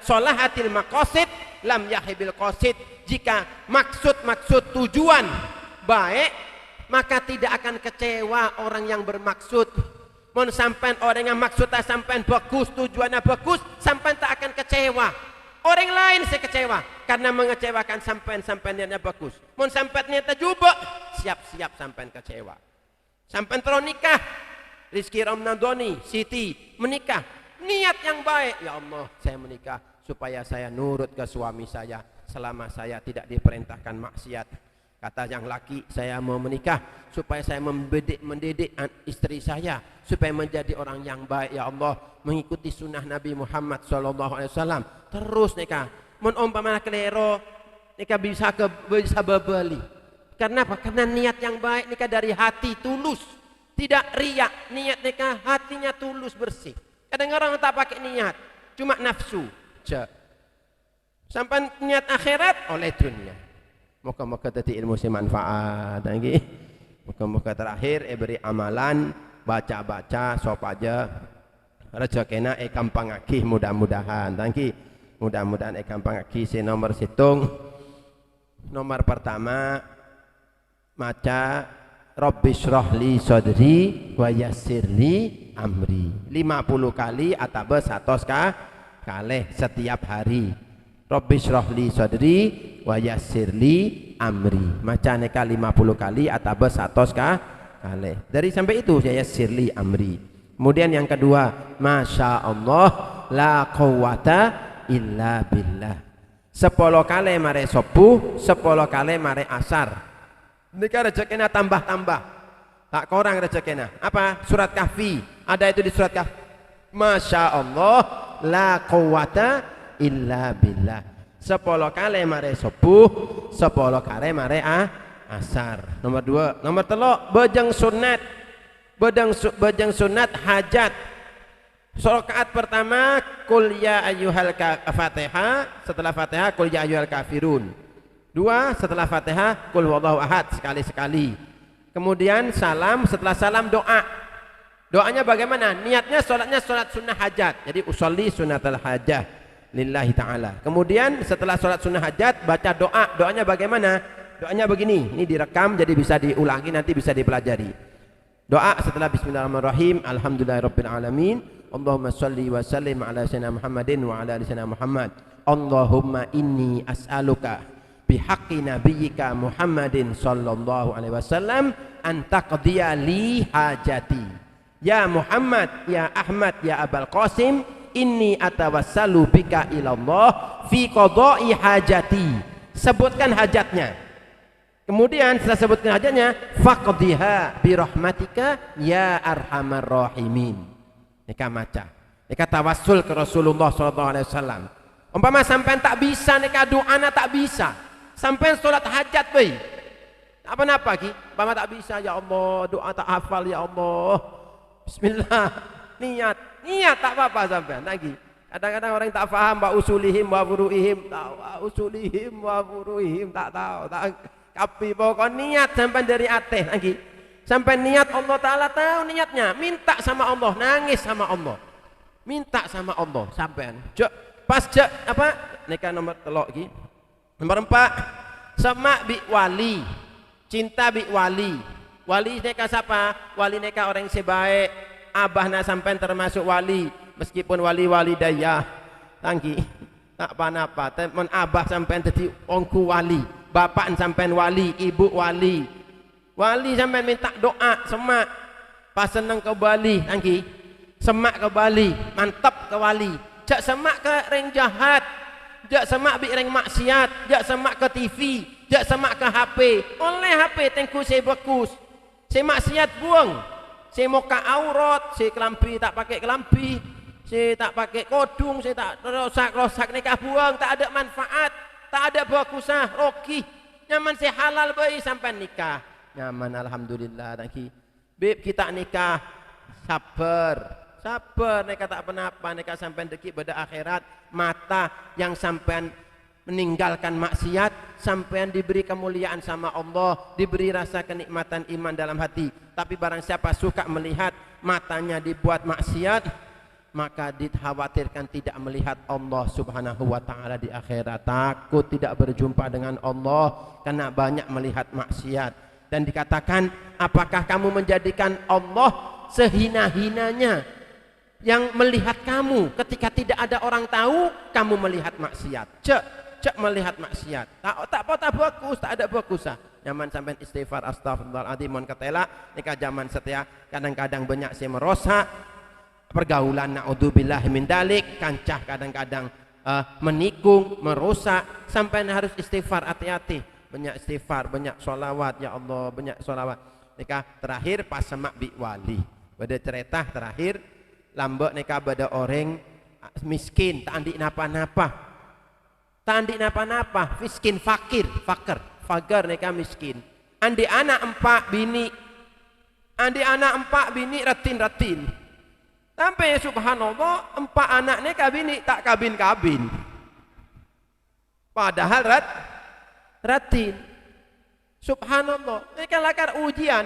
sholahatil maqasid lam yahibil qasid. Jika maksud tujuan baik, maka tidak akan kecewa orang yang bermaksud. Mun sampai orang yang maksudnya sampai bagus, tujuannya bagus, sampai tak akan kecewa. Orang lain saya kecewa karena mengecewakan sampai niatnya bagus. Mun sampai niatnya juga siap-siap sampai kecewa. Sampai terus nikah, Rizky Ramnadoni, Siti menikah, niat yang baik. Ya Allah, saya menikah supaya saya nurut ke suami saya selama saya tidak diperintahkan maksiat. Kata yang laki, saya mau menikah supaya saya mendidik istri saya supaya menjadi orang yang baik. Ya Allah, mengikuti sunnah Nabi Muhammad SAW. Terus nikah. Mun umpamanya kelero, nikah bisa bebeli. Karena apa? Karena niat yang baik nikah dari hati tulus, tidak riak. Niat nikah hatinya tulus bersih. Kadang orang tak pakai niat, cuma nafsu. Sampai niat akhirat oleh dunia. Moga-moga tadi ilmu si manfaat lagi. Moga-moga terakhir beri amalan, baca-baca sop aja. Rezekina gampang lagi mudah-mudahan. Tangki mudah-mudahan gampang lagi. Si nomor situng. Nomor pertama maca Rabbishrahli sadri wa yassirli amri. 50 kali atau 100 kali setiap hari. Rabbishrahli sadri wa yassirli amri. Maca neka 50 kali atau 100 kali. Dari sampai itu ya yassirli amri. Kemudian yang kedua, Masya Allah la quwata illa billah. 10 kali mare subuh, 10 kali mare asar. Nika rezekina tambah-tambah. Tak kurang rezekina. Apa? Surat Kahfi. Ada itu di surat Kahfi. Masya Allah la quwata illa billah. 10 kali mare subuh, 10 kali mare asar. Nomor 2. Nomor 3, bejeng sunat. Bejeng sunat hajat. Rakaat pertama qul ya ayyuhal Fatihah, setelah Fatihah qul ya ayyuhal kafirun. 2 setelah Fatihah qul huwallahu ahad sekali-sekali. Kemudian salam, setelah salam doa. Doanya bagaimana? Niatnya salatnya salat sunnah hajat. Jadi usolli sunnatal hajah lillahi ta'ala. Kemudian setelah salat sunnah hajat baca doa. Doanya bagaimana? Doanya begini. Ini direkam jadi bisa diulangi, nanti bisa dipelajari. Doa setelah bismillahirrahmanirrahim. Alhamdulillahirabbil alamin. Allahumma shalli wa sallim ala sayyidina Muhammadin wa ala ali sayyidina Muhammad. Allahumma inni as'aluka bihaqqi nabiyyika Muhammadin sallallahu alaihi wasallam an taqdiya li hajati. Ya Muhammad, ya Ahmad, ya Abul Qasim, inni atawassalu bika ilallah fi qada'i hajati. Sebutkan hajatnya. Kemudian setelah sebutkan hajatnya, faqdiha bi rahmatika ya arhamar rahimin. Nika maca. Nika tawassul ke Rasulullah sallallahu alaihi wasallam. Umpama sampean tak bisa nika doana tak bisa. Sampean salat hajat bae. Apa-apa ki? Umpama tak bisa ya Allah, doa tak hafal ya Allah. Bismillah. Niat tak apa-apa sampean lagi. Kadang-kadang orang tak paham wa usulihim wa furuihim, tak tahu, tak kapi pokok niat sampai dari ateh lagi. Sampai niat Allah Ta'ala tahu niatnya. Minta sama Allah, nangis sama Allah. Minta sama Allah sampai. Pas apa? Nika nomor 3 lagi. Nomor 4, sama bi wali. Cinta bi wali. Wali neka siapa? Wali neka orang sebaik. Abahna sampai termasuk wali, meskipun wali daya. Tangki tak apa-apa. Teman abah sampai jadi ongku wali, bapak sampai wali, ibu wali. Wali sampai minta doa, semak. Pas seneng ke Bali, tangki semak ke Bali, mantap ke wali. Jak semak ke ring jahat, jak semak bi ring maksiat, jak semak ke TV, jak semak ke HP. Oleh HP tengku saya bagus. Saya maksiat buang. Saya muka aurat, saya kelampi tak pakai kelampi, saya tak pakai kodung, saya tak rosak nikah buang, tak ada manfaat, tak ada bagusah, rogi. Nyaman saya halal bayi sampai nikah. Nyaman alhamdulillah tangki. Beb kita nikah sabar. Sabar nikah tak apa-apa, nikah sampai deki pada akhirat, mata yang sampai meninggalkan maksiat, sampai diberi kemuliaan sama Allah, diberi rasa kenikmatan iman dalam hati. Tapi barang siapa suka melihat matanya dibuat maksiat, maka dikhawatirkan tidak melihat Allah Subhanahu wa taala di akhirat. Takut tidak berjumpa dengan Allah karena banyak melihat maksiat. Dan dikatakan, apakah kamu menjadikan Allah sehina-hinanya yang melihat kamu ketika tidak ada orang tahu kamu melihat maksiat? Cek melihat maksiat. Tak bagus, tak ada bagusah. Nyaman sampai istighfar astagfirullahaladzim mon ketela nikah zaman setia kadang-kadang banyak saya merosak pergaulan, naudzubillah min dalik, kancah kadang-kadang menikung, merusak, sampai harus istighfar, hati-hati, banyak istighfar, banyak sholawat, ya Allah, banyak sholawat. Nikah terakhir pas semak bi wali, pada cerita terakhir lambek nikah pada orang miskin, tak andik napa-napa, miskin, fakir nikah miskin. Andi anak 4 bini, retin. Sampai subhanallah 4 anak nikah bini tak kabin. Padahal retin. Subhanallah, nikah lakar ujian.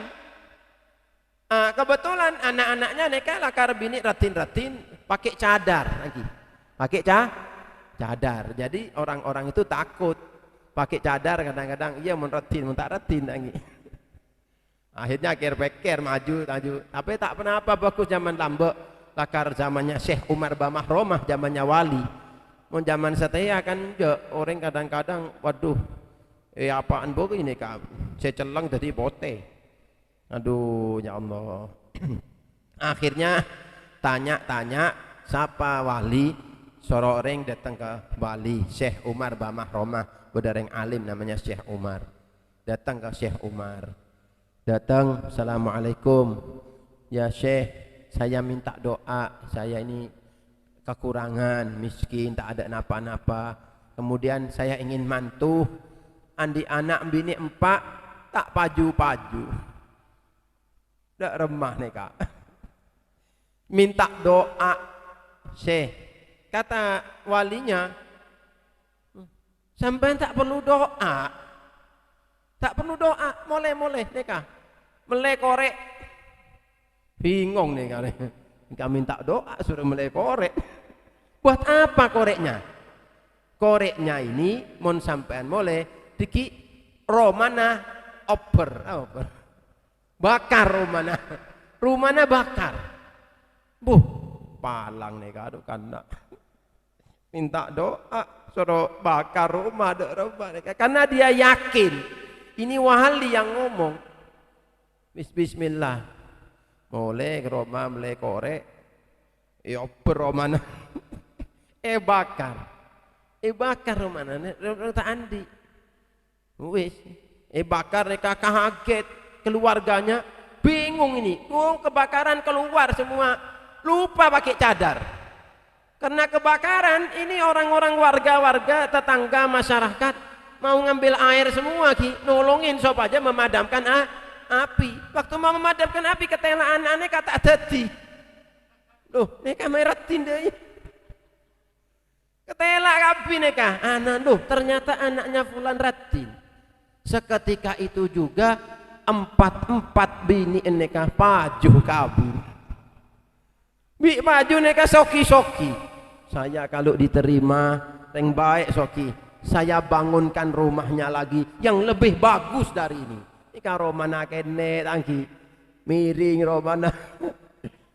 Kebetulan anak-anaknya nikah lakar bini retin pakai cadar lagi. Pakai cadar. Jadi orang-orang itu takut pakai cadar, kadang-kadang iya mun tak retin lagi. Akhirnya pikir maju. Tapi tak apa bagus zaman lambek. Lakar zamannya Syekh Umar Bamah Romah, zamannya wali. Mun zaman setia kan orang kadang-kadang waduh, apaan bogi ini kak? Saya celeng jadi bote. Aduh ya Allah. Akhirnya tanya siapa wali, soro orang datang ke Bali, Syekh Umar Bamah Romah, berdareng alim namanya Syekh Umar. Datang ke Syekh Umar. Datang, assalamualaikum. Ya Syekh, saya minta doa, saya ini kekurangan, miskin, tak ada napa-napa. Kemudian saya ingin mantu, andi anak bini 4, tak paju-paju. Tak remah nih kak. Minta doa, Syekh. Kata walinya, sampai tak perlu doa. Tak perlu doa, mulai nih kak. Mulai korek. Bingung nih kali. Enggak minta doa suruh mulai korek. Buat apa koreknya? Koreknya ini mon sampean mulai diki romana oper. Bakar rumana bakar. Palang nih kado kena. Minta doa suruh bakar rumah karena dia yakin ini wali yang ngomong. Bismillah. Mulai Roma mulai korek, romana, bakar romana, tak andi, bakar mereka kaget, keluarganya bingung ini, kebakaran keluar semua, lupa pakai cadar, karena kebakaran ini orang-orang warga tetangga masyarakat mau ngambil air semua nolongin sop aja memadamkan api. Waktu mau memadamkan api ketela anak-anak kata dadi. Loh, neka meretin deh. Ketela api neka anak ternyata anaknya fulan retin. Seketika itu juga 4 bini neka paju kabur. Bi maju neka soki. Saya kalau diterima yang baik soki, saya bangunkan rumahnya lagi yang lebih bagus dari ini. Ika romana kene tangki miring romana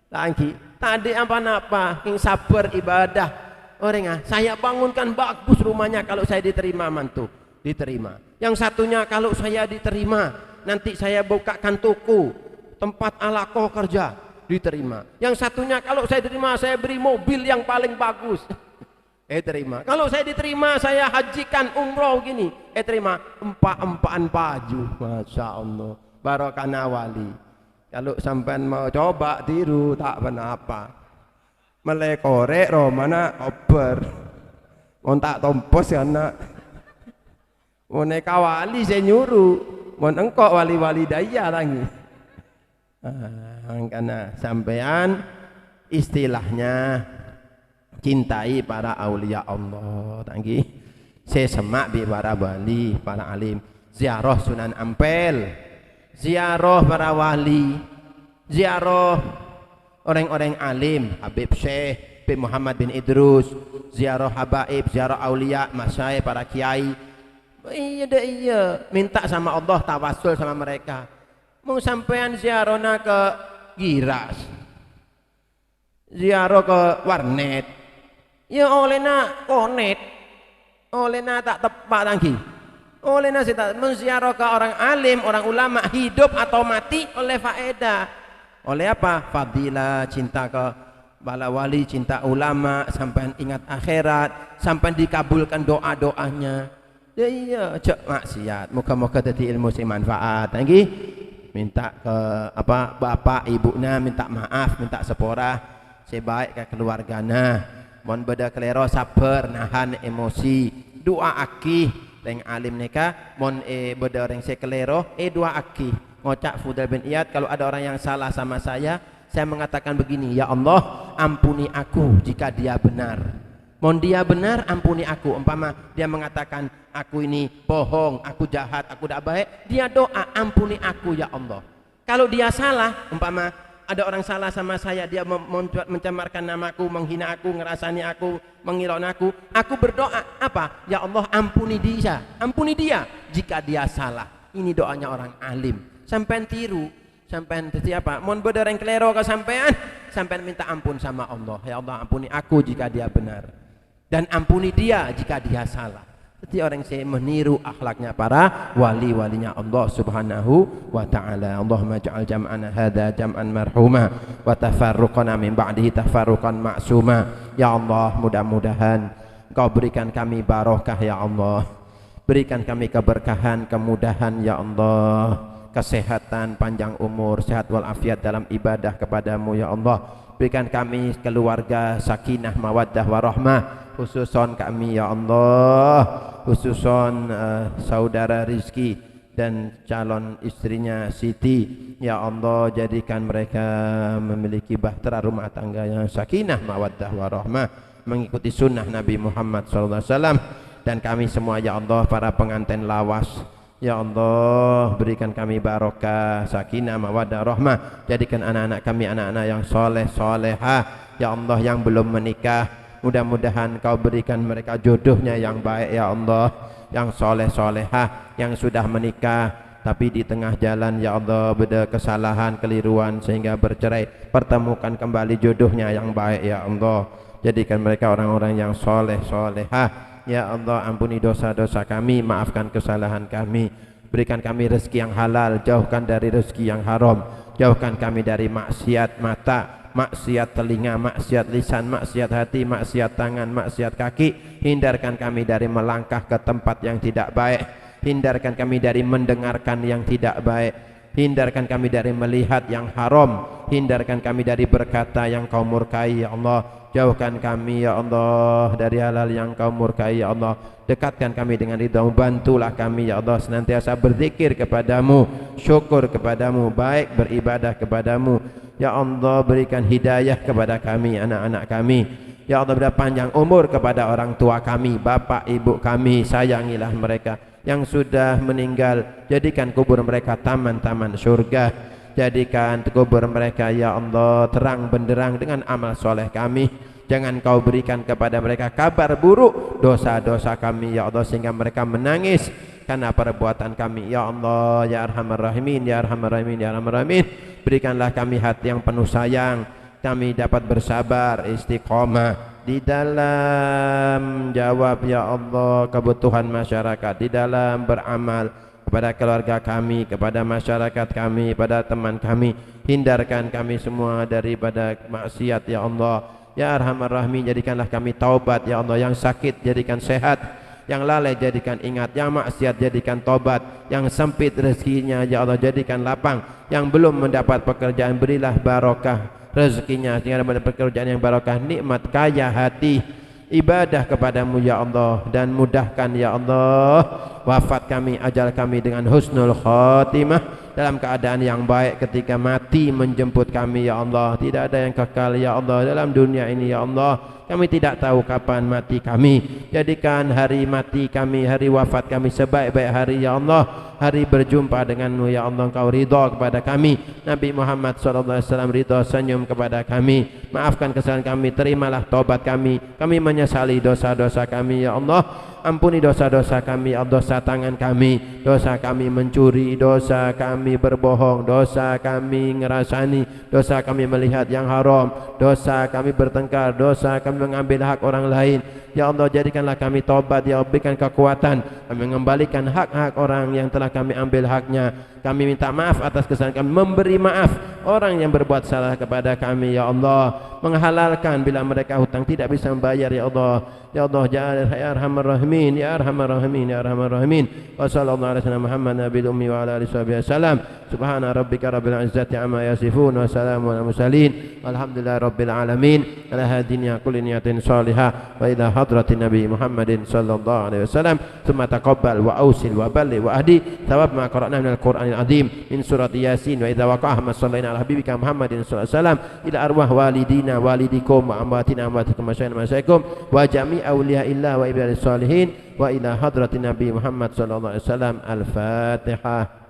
tangki tadi apa-apa king sabar ibadah orang saya bangunkan bagus rumahnya kalau saya diterima mantu diterima. Yang satunya kalau saya diterima nanti saya bukakan toko tempat alakoh kerja diterima. Yang satunya kalau saya diterima saya beri mobil yang paling bagus terima. Kalau saya diterima saya hajikan umroh gini terima. Empaan baju, masya Allah, barokana wali. Kalau sampean mau coba tiru tak apa melekorek romana ober montak tompos ya nak moneka wali saya nyuruh mon engkok wali-wali daya lagi karena sampean istilahnya cintai para aulia Allah tanggi saya semak bi para wali para alim ziarah Sunan Ampel ziarah para wali ziarah orang-orang alim Habib Syekh bin Muhammad bin Idrus ziarah habaib ziarah aulia masyayikh para kiai iya minta sama Allah tawasul sama mereka mau sampean ziarahna ke Giras ziarah ke warnet ya olehna konet olehna tak tepat lagi olehna kita menziarah ke orang alim orang ulama hidup atau mati oleh faedah oleh apa fadilah cinta ke bala wali cinta ulama sampai ingat akhirat sampai dikabulkan doa-doanya ya iya cek maksiat moga-moga jadi ilmu sing manfaat lagi minta ke apa bapak ibunya minta maaf minta sepora sebaik ke keluargana mon beda kelero sabar nahan emosi doa akih yang alim neka mon beda orang sekelero doa akih ngocak Fudel bin Iyad kalau ada orang yang salah sama saya mengatakan begini ya Allah ampuni aku jika dia benar mon dia benar ampuni aku umpama dia mengatakan aku ini bohong aku jahat aku tidak baik dia doa ampuni aku ya Allah kalau dia salah umpama ada orang salah sama saya dia mencemarkan namaku menghina aku ngerasani aku menghilaukan aku berdoa apa ya Allah ampuni dia jika dia salah ini doanya orang alim sampean tiru sampean apa mon beda yang kelero ke sampean minta ampun sama Allah ya Allah ampuni aku jika dia benar dan ampuni dia jika dia salah jadi orang saya meniru akhlaknya para wali-walinya Allah subhanahu wa ta'ala. Allahumma ja'al jam'ana hadha jam'an marhuma wa tafarruqana min ba'dihi tafarruqan ma'suma. Ya Allah mudah-mudahan Engkau berikan kami barokah ya Allah, berikan kami keberkahan kemudahan ya Allah, kesehatan panjang umur sehat walafiat dalam ibadah kepadamu ya Allah. Berikan kami keluarga sakinah mawaddah warahmah, khususon kami ya Allah, khususon saudara Rizki dan calon istrinya Siti ya Allah, jadikan mereka memiliki bahtera rumah tangga yang sakinah mawaddah warahmah, mengikuti sunnah Nabi Muhammad SAW. Dan kami semua ya Allah para pengantin lawas ya Allah, berikan kami barokah, sakinah, mawaddah, rahmah. Jadikan anak-anak kami anak-anak yang soleh, solehah ya Allah, yang belum menikah. Mudah-mudahan Kau berikan mereka jodohnya yang baik ya Allah, yang soleh, solehah, yang sudah menikah tapi di tengah jalan ya Allah beda kesalahan, keliruan sehingga bercerai. Pertemukan kembali jodohnya yang baik ya Allah. Jadikan mereka orang-orang yang soleh, solehah ya Allah. Ampuni dosa-dosa kami, maafkan kesalahan kami, berikan kami rezeki yang halal, jauhkan dari rezeki yang haram, jauhkan kami dari maksiat mata, maksiat telinga, maksiat lisan, maksiat hati, maksiat tangan, maksiat kaki. Hindarkan kami dari melangkah ke tempat yang tidak baik, hindarkan kami dari mendengarkan yang tidak baik, hindarkan kami dari melihat yang haram, hindarkan kami dari berkata yang Kau murkai ya Allah. Jauhkan kami ya Allah dari hal-hal yang Kau murkai ya Allah. Dekatkan kami dengan ridha-Mu, bantulah kami ya Allah senantiasa berzikir kepadamu, syukur kepadamu, baik beribadah kepadamu ya Allah. Berikan hidayah kepada kami, anak-anak kami ya Allah. Beri panjang umur kepada orang tua kami, bapak ibu kami, sayangilah mereka yang sudah meninggal. Jadikan kubur mereka taman-taman surga, jadikan kubur mereka ya Allah terang benderang dengan amal soleh kami. Jangan kau berikan kepada mereka kabar buruk dosa-dosa kami ya Allah, sehingga mereka menangis karena perbuatan kami ya Allah ya Arhamar Rahimin ya Arhamar Rahimin ya Arhamar Rahimin. Berikanlah kami hati yang penuh sayang, kami dapat bersabar istiqomah di dalam jawab ya Allah kebutuhan masyarakat, di dalam beramal kepada keluarga kami, kepada masyarakat kami, pada teman kami. Hindarkan kami semua daripada maksiat ya Allah ya Arhamar Rahimin. Jadikanlah kami taubat ya Allah, yang sakit jadikan sehat, yang lalai jadikan ingat, yang maksiat jadikan tobat, yang sempit rezekinya ya Allah jadikan lapang, yang belum mendapat pekerjaan berilah barokah rezekinya sehingga mendapat pekerjaan yang barokah, nikmat kaya hati ibadah kepadamu ya Allah, dan mudahkan ya Allah wafat kami, ajal kami dengan husnul khatimah, dalam keadaan yang baik ketika mati menjemput kami ya Allah. Tidak ada yang kekal ya Allah dalam dunia ini ya Allah. Kami tidak tahu kapan mati kami. Jadikan hari mati kami, hari wafat kami sebaik-baik hari ya Allah, hari berjumpa denganmu ya Allah. Engkau ridha kepada kami, Nabi Muhammad SAW ridha senyum kepada kami. Maafkan kesalahan kami, terimalah taubat kami. Kami menyesali dosa-dosa kami ya Allah. Ampuni dosa-dosa kami, dosa tangan kami, dosa kami mencuri, dosa kami berbohong, dosa kami ngerasani, dosa kami melihat yang haram, dosa kami bertengkar, dosa kami mengambil hak orang lain. Ya Allah, jadikanlah kami taubat ya Allah, berikan kekuatan kami mengembalikan hak-hak orang yang telah kami ambil haknya. Kami minta maaf atas kesalahan kami, memberi maaf orang yang berbuat salah kepada kami ya Allah, menghalalkan bila mereka hutang tidak bisa membayar ya Allah. Ya Allah ya Arhamar Rahimin ya Arhamar Rahimin ya Arhamar Rahimin. Wa sallallahu alaihi wasallam Muhammad nabiyil ummi wa ala alihi wasallam. Subhana rabbika rabbil izzati amma yasifun wa salamun alal mursalin walhamdulillahi rabbil alamin. Ala hadiniya kulli niyatin salihah wa ila hadratin nabi Muhammadin sallallahu alaihi wasallam. Tsumma taqabbal wa ausil wa balli wa ahdi thawab ma qara'na minal Qur'anil azim min surat Yasin. Wa idza waqa'a ma sallaina ala habibika Muhammadin sallallahu alaihi wasallam ila arwah walidina walidikum wa amwatina amwatikum masyaikum wa jami' awliya illah wa ibadis salihin wa ila hadratin nabi Muhammad sallallahu alaihi wasallam. Al-Fatihah.